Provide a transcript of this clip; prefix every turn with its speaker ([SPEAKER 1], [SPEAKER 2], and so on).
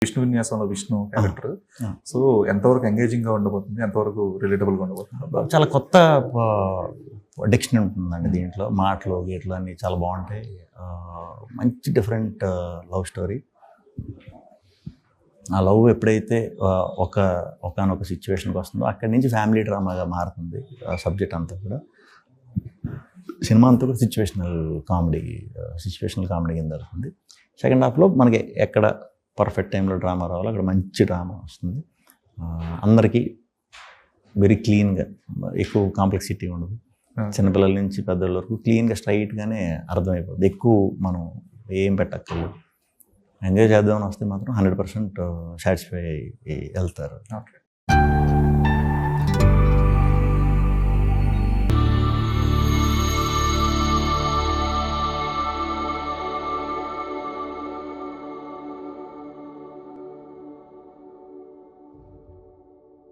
[SPEAKER 1] Vishnu విన్యాసంలో Vishnu character. So ఎంతవరకు engaging గా ఉండబోతుంది, ఎంతవరకు రిలేటబుల్ గా ఉండబోతుంది?
[SPEAKER 2] చాలా కొత్త డిక్షన్ ఉంటుందండి దీంట్లో. మాటలు గీట్లు అన్నీ చాలా బాగుంటాయి. మంచి డిఫరెంట్ లవ్ స్టోరీ. ఆ లవ్ ఎప్పుడైతే ఒకనొక సిచ్యువేషన్కి వస్తుందో అక్కడి నుంచి ఫ్యామిలీ డ్రామాగా మారుతుంది సబ్జెక్ట్ అంతా కూడా. సినిమా అంతా కూడా సిచ్యువేషనల్ కామెడీ కింద జరుగుతుంది. సెకండ్ హాఫ్లో మనకి ఎక్కడ పర్ఫెక్ట్ టైంలో డ్రామా రావాలో అక్కడ మంచి డ్రామా వస్తుంది. అందరికీ వెరీ క్లీన్గా, ఎక్కువ కాంప్లెక్సిటీ ఉండదు. చిన్నపిల్లల నుంచి పెద్దల వరకు క్లీన్గా స్ట్రైట్గానే అర్థమైపోతుంది. ఎక్కువ మనం ఏం పెట్టక్కర్లేదు. ఎంజాయ్ చేద్దామని వస్తే మాత్రం 100% సాటిస్ఫై అయ్యి వెళ్తారు.
[SPEAKER 1] ఓకే.